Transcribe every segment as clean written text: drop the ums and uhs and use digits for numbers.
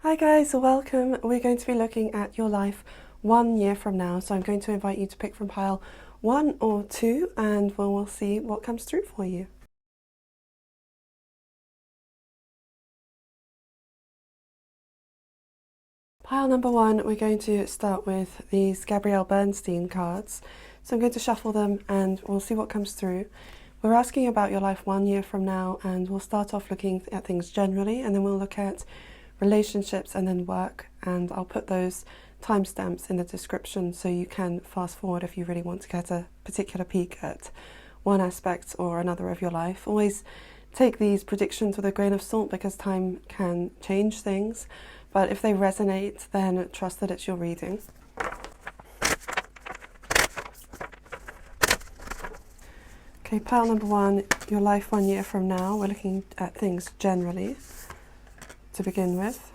Hi guys, welcome. We're going to be looking at your life 1 year from now. So I'm going to invite you to pick from pile 1 or 2 and we'll see what comes through for you. Pile number 1, we're going to start with these Gabrielle Bernstein cards. So I'm going to shuffle them and we'll see what comes through. We're asking about your life 1 year from now, and we'll start off looking at things generally, and then we'll look at relationships and then work, and I'll put those timestamps in the description so you can fast forward if you really want to get a particular peek at one aspect or another of your life. Always take these predictions with a grain of salt because time can change things, but if they resonate, then trust that it's your reading. Okay, pile number 1, your life 1 year from now. We're looking at things generally to begin with.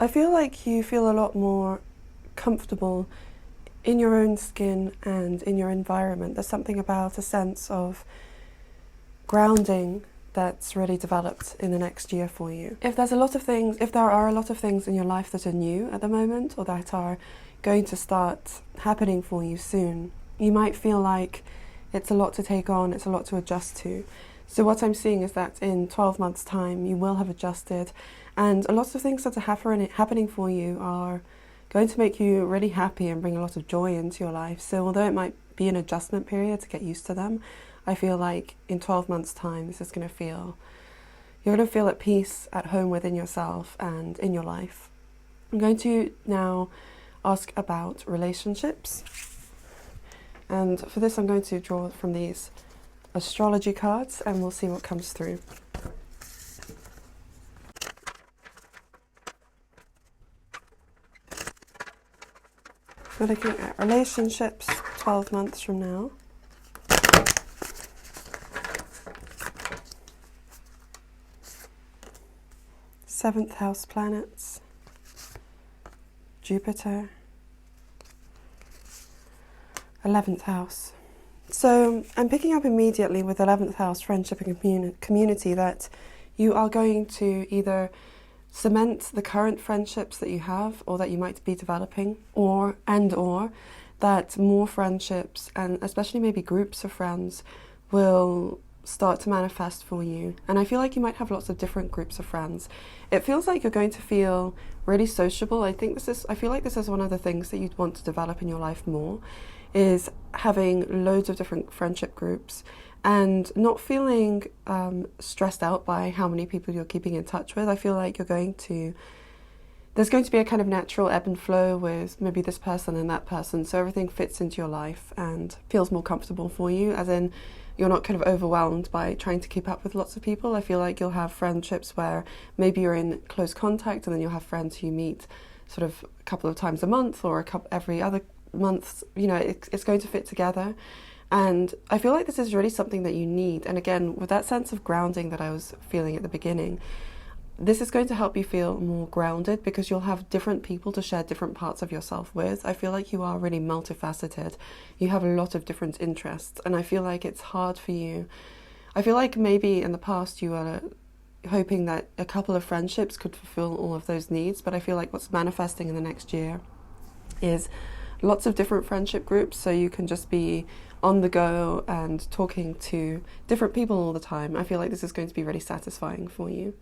I feel like you feel a lot more comfortable in your own skin and in your environment. There's something about a sense of grounding that's really developed in the next year for you. If there are a lot of things in your life that are new at the moment or that are going to start happening for you soon, you might feel like it's a lot to take on, it's a lot to adjust to. So what I'm seeing is that in 12 months' time you will have adjusted, and a lot of things that are happening for you are going to make you really happy and bring a lot of joy into your life. So although it might be an adjustment period to get used to them, I feel like in 12 months' time you're going to feel at peace, at home within yourself and in your life. I'm going to now ask about relationships. And for this I'm going to draw from these astrology cards and we'll see what comes through. We're looking at relationships 12 months from now. Seventh house planets, Jupiter, 11th house. So I'm picking up immediately with 11th house, friendship and community, that you are going to either cement the current friendships that you have or that you might be developing, or that more friendships and especially maybe groups of friends will start to manifest for you. And I feel like you might have lots of different groups of friends. It feels like you're going to feel really sociable. I feel like this is one of the things that you'd want to develop in your life more, is having loads of different friendship groups and not feeling stressed out by how many people you're keeping in touch with. I feel like there's going to be a kind of natural ebb and flow with maybe this person and that person, so everything fits into your life and feels more comfortable for you, as in you're not kind of overwhelmed by trying to keep up with lots of people. I feel like you'll have friendships where maybe you're in close contact, and then you'll have friends who you meet sort of a couple of times a month or every other month. You know, it's going to fit together. And I feel like this is really something that you need. And again, with that sense of grounding that I was feeling at the beginning, this is going to help you feel more grounded because you'll have different people to share different parts of yourself with. I feel like you are really multifaceted. You have a lot of different interests, and I feel like it's hard for you. I feel like maybe in the past you were hoping that a couple of friendships could fulfill all of those needs, but I feel like what's manifesting in the next year is lots of different friendship groups, so you can just be on the go and talking to different people all the time. I feel like this is going to be really satisfying for you.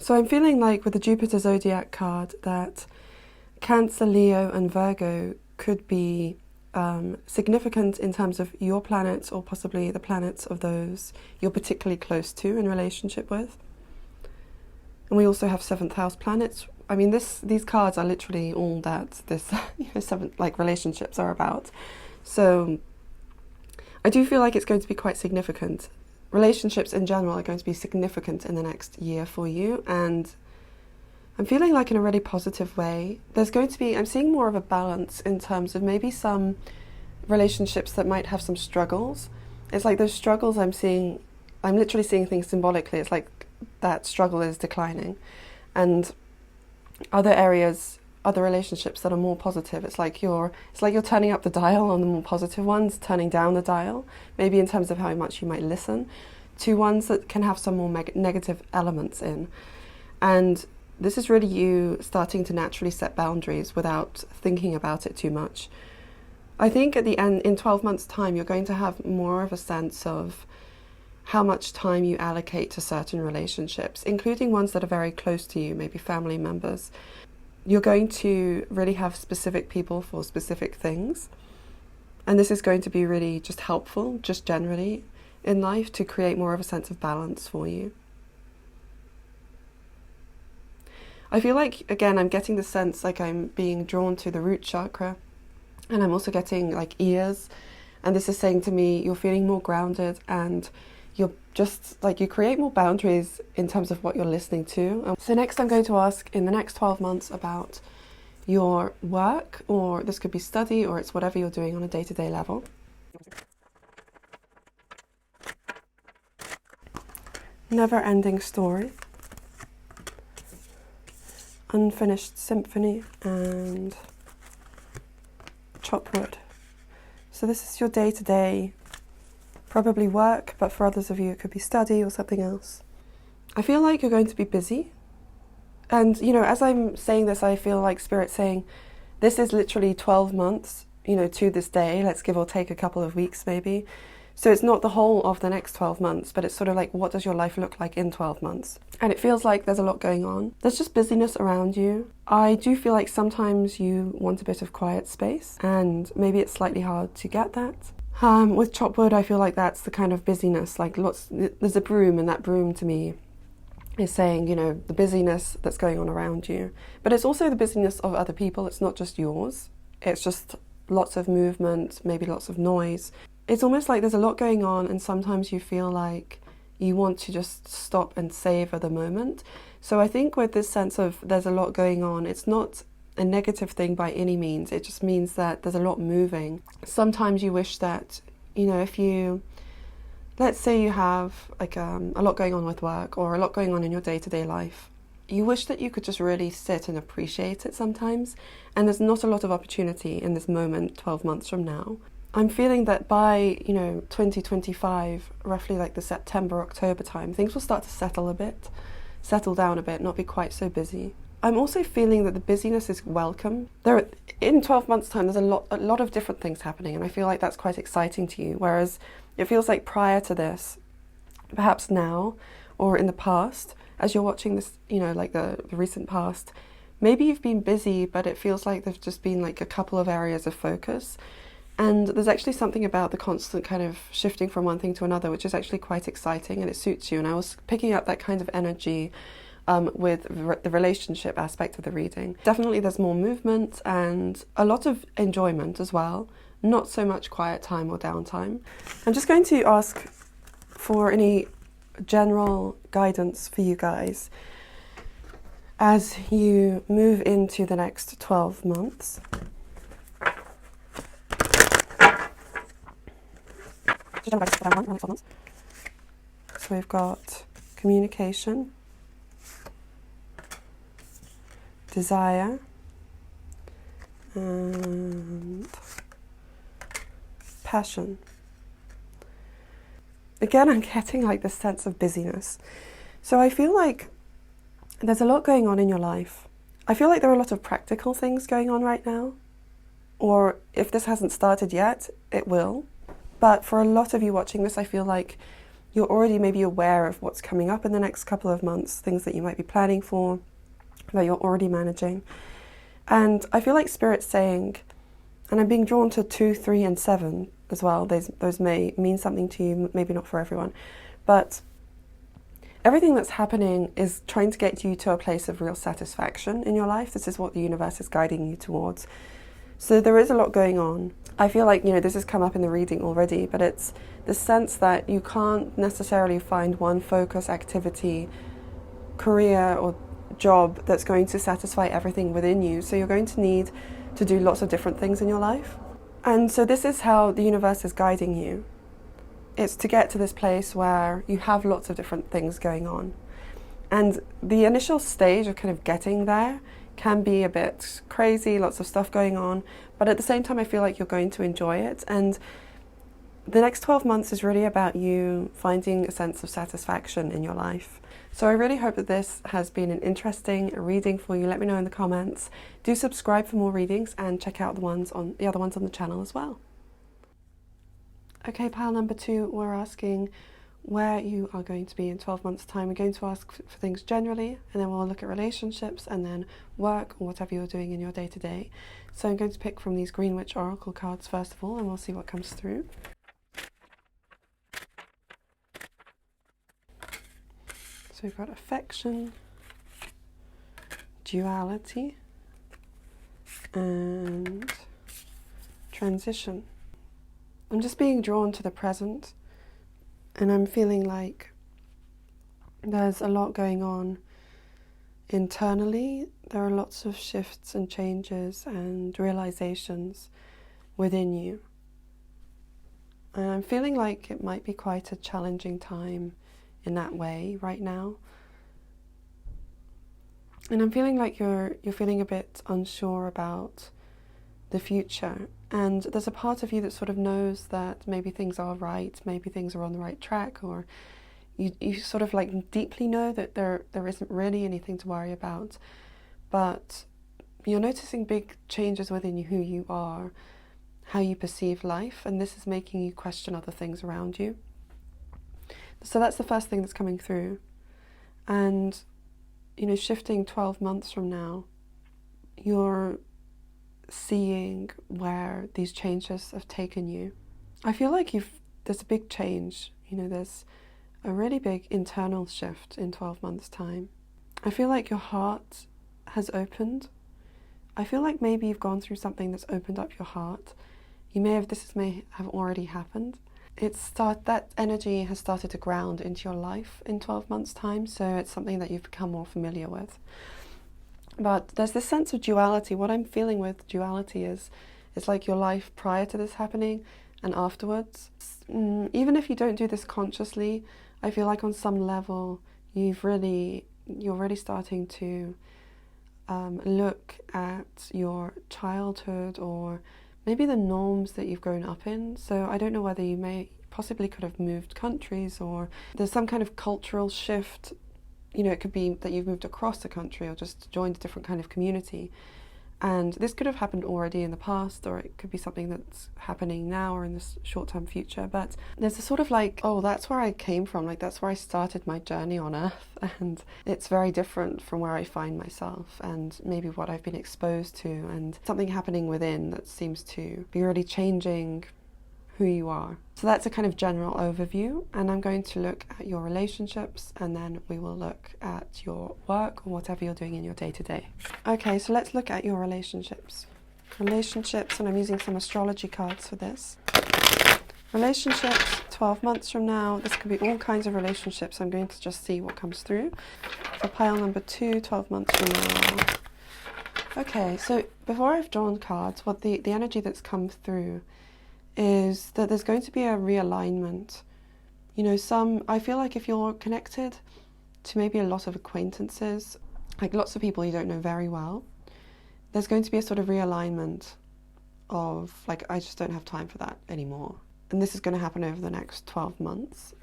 So I'm feeling like with the Jupiter Zodiac card that Cancer, Leo and Virgo could be significant in terms of your planets, or possibly the planets of those you're particularly close to in relationship with. And we also have 7th house planets. I mean, these cards are literally all that this relationships are about. So I do feel like it's going to be quite significant. Relationships in general are going to be significant in the next year for you, and I'm feeling like in a really positive way. I'm seeing more of a balance in terms of maybe some relationships that might have some struggles. It's like those struggles I'm literally seeing things symbolically. It's like that struggle is declining, and other other relationships that are more positive. It's like you're turning up the dial on the more positive ones, turning down the dial, maybe in terms of how much you might listen, to ones that can have some more negative elements in. And this is really you starting to naturally set boundaries without thinking about it too much. I think at the end, in 12 months' time, you're going to have more of a sense of how much time you allocate to certain relationships, including ones that are very close to you, maybe family members. You're going to really have specific people for specific things. And this is going to be really just helpful, just generally in life, to create more of a sense of balance for you. I feel like, again, I'm getting the sense like I'm being drawn to the root chakra, and I'm also getting like ears. And this is saying to me, you're feeling more grounded, and you're just like, you create more boundaries in terms of what you're listening to. So next I'm going to ask, in the next 12 months, about your work, or this could be study, or it's whatever you're doing on a day-to-day level. Never-ending story, unfinished symphony, and chopped wood. So this is your day-to-day, probably work, but for others of you it could be study or something else. I feel like you're going to be busy. And, you know, as I'm saying this, I feel like Spirit saying, this is literally 12 months, you know, to this day. Let's give or take a couple of weeks maybe. So it's not the whole of the next 12 months, but it's sort of like, what does your life look like in 12 months? And it feels like there's a lot going on. There's just busyness around you. I do feel like sometimes you want a bit of quiet space, and maybe it's slightly hard to get that. With chopped wood, I feel like that's the kind of busyness, like there's a broom, and that broom to me is saying, you know, the busyness that's going on around you. But it's also the busyness of other people. It's not just yours. It's just lots of movement, maybe lots of noise. It's almost like there's a lot going on, and sometimes you feel like you want to just stop and savor the moment. So I think with this sense of there's a lot going on, it's not a negative thing by any means. It just means that there's a lot moving. Sometimes you wish that, you know, if you, let's say you have like a lot going on with work, or a lot going on in your day-to-day life, you wish that you could just really sit and appreciate it sometimes. And there's not a lot of opportunity in this moment 12 months from now. I'm feeling that by, you know, 2025, roughly like the September, October time, things will start to settle down a bit, not be quite so busy. I'm also feeling that the busyness is welcome. In 12 months' time, there's a lot of different things happening, and I feel like that's quite exciting to you. Whereas it feels like prior to this, perhaps now or in the past, as you're watching this, you know, like the recent past, maybe you've been busy, but it feels like there's just been like a couple of areas of focus. And there's actually something about the constant kind of shifting from one thing to another, which is actually quite exciting, and it suits you. And I was picking up that kind of energy with the relationship aspect of the reading. Definitely there's more movement and a lot of enjoyment as well, not so much quiet time or downtime. I'm just going to ask for any general guidance for you guys as you move into the next 12 months. So we've got communication, desire, and passion. Again, I'm getting like this sense of busyness. So I feel like there's a lot going on in your life. I feel like there are a lot of practical things going on right now. Or if this hasn't started yet, it will. But for a lot of you watching this, I feel like you're already maybe aware of what's coming up in the next couple of months, things that you might be planning for, that you're already managing. And I feel like Spirit's saying, and I'm being drawn to 2, 3, and 7 as well. Those may mean something to you, maybe not for everyone. But everything that's happening is trying to get you to a place of real satisfaction in your life. This is what the universe is guiding you towards. So there is a lot going on. I feel like, you know, this has come up in the reading already, but it's the sense that you can't necessarily find one focus, activity, career, or job that's going to satisfy everything within you. So you're going to need to do lots of different things in your life. And so this is how the universe is guiding you. It's to get to this place where you have lots of different things going on. And the initial stage of kind of getting there can be a bit crazy, lots of stuff going on, but at the same time I feel like you're going to enjoy it. And the next 12 months is really about you finding a sense of satisfaction in your life. So I really hope that this has been an interesting reading for you. Let me know in the comments. Do subscribe for more readings and check out the other ones on the channel as well. Okay, pile number 2, we're asking where you are going to be in 12 months' time. We're going to ask for things generally, and then we'll look at relationships and then work or whatever you're doing in your day-to-day. So I'm going to pick from these Green Witch Oracle cards first of all, and we'll see what comes through. So we've got affection, duality, and transition. I'm just being drawn to the present, and I'm feeling like there's a lot going on internally. There are lots of shifts and changes and realizations within you. And I'm feeling like it might be quite a challenging time in that way right now. And I'm feeling like you're feeling a bit unsure about the future. And there's a part of you that sort of knows that maybe things are right, maybe things are on the right track, or you sort of like deeply know that there isn't really anything to worry about. But you're noticing big changes within you, who you are, how you perceive life, and this is making you question other things around you. So that's the first thing that's coming through. And, you know, shifting 12 months from now, you're seeing where these changes have taken you. I feel like there's a big change. You know, there's a really big internal shift in 12 months' time. I feel like your heart has opened. I feel like maybe you've gone through something that's opened up your heart. This may have already happened. That energy has started to ground into your life in 12 months' time, so it's something that you've become more familiar with. But there's this sense of duality. What I'm feeling with duality is like your life prior to this happening and afterwards. Even if you don't do this consciously, I feel like on some level you're really starting to look at your childhood or maybe the norms that you've grown up in. So I don't know whether you possibly could have moved countries, or there's some kind of cultural shift. You know, it could be that you've moved across the country or just joined a different kind of community. And this could have happened already in the past, or it could be something that's happening now or in this short-term future. But there's a sort of like, oh, that's where I came from, like that's where I started my journey on Earth, and it's very different from where I find myself and maybe what I've been exposed to, and something happening within that seems to be really changing who you are. So that's a kind of general overview, and I'm going to look at your relationships, and then we will look at your work or whatever you're doing in your day-to-day. Okay, so let's look at your relationships. Relationships, and I'm using some astrology cards for this. Relationships 12 months from now. This could be all kinds of relationships. I'm going to just see what comes through. For pile number 2, 12 months from now. Okay, so before I've drawn cards, what the energy that's come through is that there's going to be a realignment. You know, I feel like if you're connected to maybe a lot of acquaintances, like lots of people you don't know very well, there's going to be a sort of realignment of like, I just don't have time for that anymore. And this is going to happen over the next 12 months.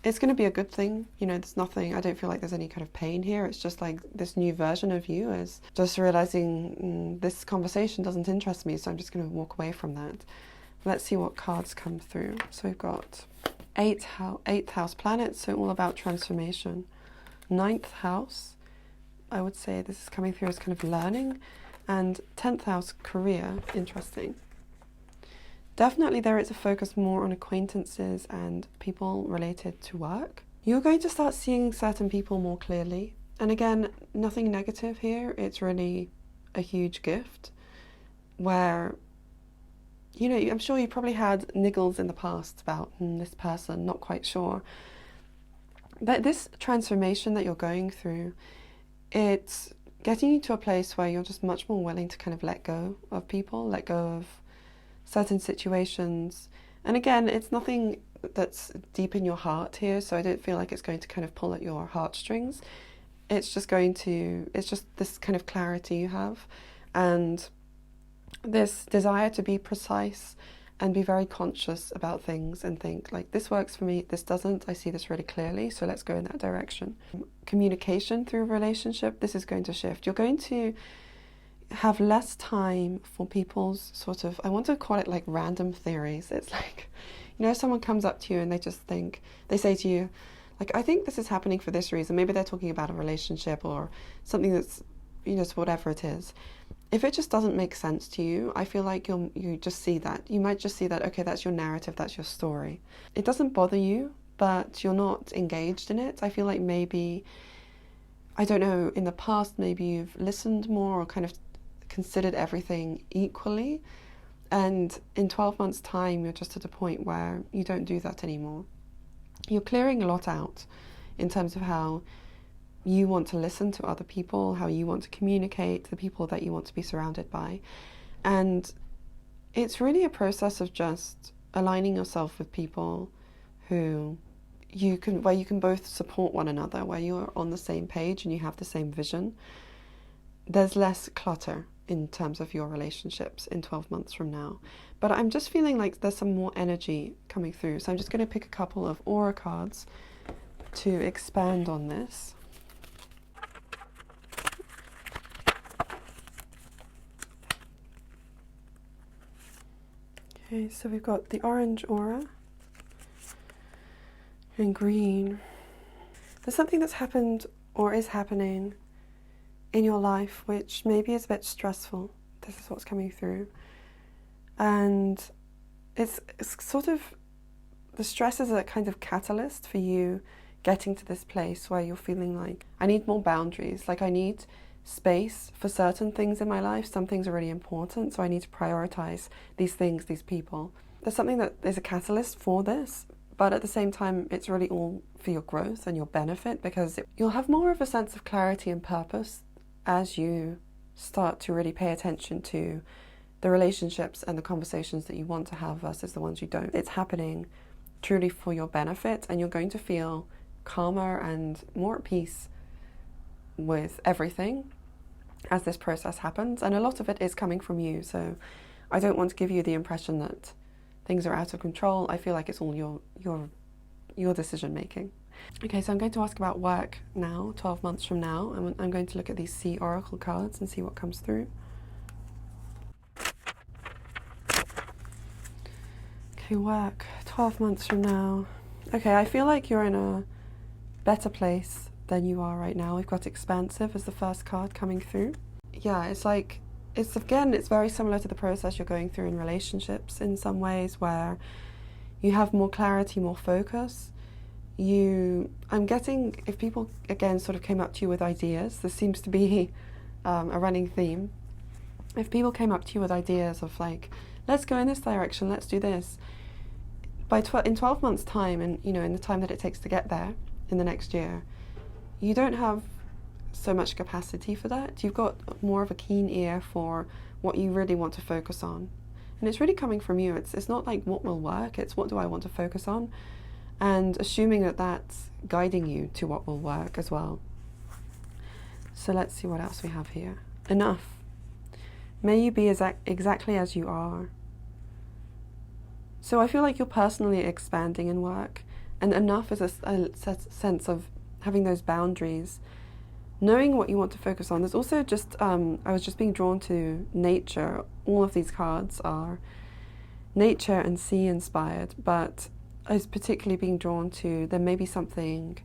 It's going to be a good thing. You know, I don't feel like there's any kind of pain here. It's just like this new version of you is just realizing this conversation doesn't interest me, so I'm just going to walk away from that. Let's see what cards come through. So we've got 8th house planets, so all about transformation. 9th house, I would say this is coming through as kind of learning. And 10th house, career, interesting. Definitely there is a focus more on acquaintances and people related to work. You're going to start seeing certain people more clearly. And again, nothing negative here. It's really a huge gift where, you know, I'm sure you probably had niggles in the past about this person, not quite sure. But this transformation that you're going through, it's getting you to a place where you're just much more willing to kind of let go of people, let go of certain situations. And again, it's nothing that's deep in your heart here, so I don't feel like it's going to kind of pull at your heartstrings. it's just this kind of clarity you have, and this desire to be precise and be very conscious about things and think like, this works for me, this doesn't, I see this really clearly, so let's go in that direction. Communication through a relationship, this is going to shift. You're going to have less time for people's sort of, I want to call it like random theories. It's like, someone comes up to you and they say to you, like, I think this is happening for this reason. Maybe they're talking about a relationship or something that's, whatever it is. If it just doesn't make sense to you, I feel like you just see that. You might just see that, okay, that's your narrative, that's your story. It doesn't bother you, but you're not engaged in it. I feel like maybe, I don't know, in the past, maybe you've listened more or kind of considered everything equally. And in 12 months' time, you're just at a point where you don't do that anymore. You're clearing a lot out in terms of how you want to listen to other people, how you want to communicate, the people that you want to be surrounded by. And it's really a process of just aligning yourself with people where you can both support one another, where you're on the same page and you have the same vision. There's less clutter in terms of your relationships in 12 months from now. But I'm just feeling like there's some more energy coming through. So I'm just going to pick a couple of aura cards to expand on this. Okay, so we've got the orange aura and green. There's something that's happened or is happening in your life which maybe is a bit stressful. This is what's coming through. And it's sort of, the stress is a kind of catalyst for you getting to this place where you're feeling like, I need more boundaries, like I need space for certain things in my life. Some things are really important, so I need to prioritize these things, these people. There's something that is a catalyst for this, but at the same time, it's really all for your growth and your benefit, because you'll have more of a sense of clarity and purpose as you start to really pay attention to the relationships and the conversations that you want to have versus the ones you don't. It's happening truly for your benefit, and you're going to feel calmer and more at peace with everything as this process happens. And a lot of it is coming from you, so I don't want to give you the impression that things are out of control. I feel like it's all your decision making. Okay, so I'm going to ask about work now, 12 months from now. I'm going to look at these Sea Oracle cards and see what comes through. Okay, work, 12 months from now. Okay, I feel like you're in a better place than you are right now. We've got expansive as the first card coming through. Yeah, it's very similar to the process you're going through in relationships in some ways, where you have more clarity, more focus. I'm getting, if people again sort of came up to you with ideas, this seems to be a running theme. If people came up to you with ideas of like, let's go in this direction, let's do this, in 12 months time, and in the time that it takes to get there in the next year, you don't have so much capacity for that. You've got more of a keen ear for what you really want to focus on, and it's really coming from you. It's not like what will work, it's what do I want to focus on, and assuming that that's guiding you to what will work as well. So let's see what else we have here. Enough. May you be exactly as you are. So I feel like you're personally expanding in work, and enough is a sense of having those boundaries, knowing what you want to focus on. There's also just, I was just being drawn to nature. All of these cards are nature and sea inspired, but I was particularly being drawn to, there may be something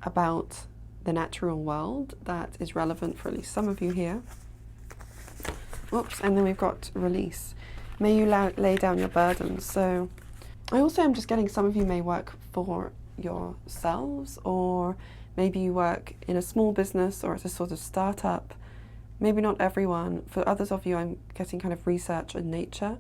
about the natural world that is relevant for at least some of you here. Oops, and then we've got release. May you lay down your burdens. So I also am just getting, some of you may work for yourselves, or maybe you work in a small business or as a sort of startup. Maybe not everyone. For others of you, I'm getting kind of research and nature,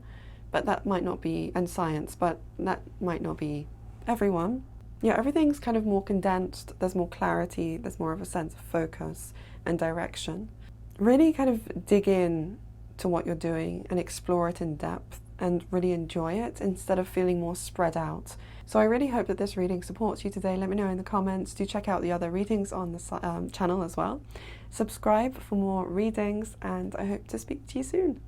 but that might not be, and science, but that might not be everyone. Yeah, everything's kind of more condensed, there's more clarity, there's more of a sense of focus and direction. Really kind of dig in to what you're doing and explore it in depth. and really enjoy it instead of feeling more spread out. So I really hope that this reading supports you today. Let me know in the comments. Do check out the other readings on the channel as well. Subscribe for more readings, and I hope to speak to you soon.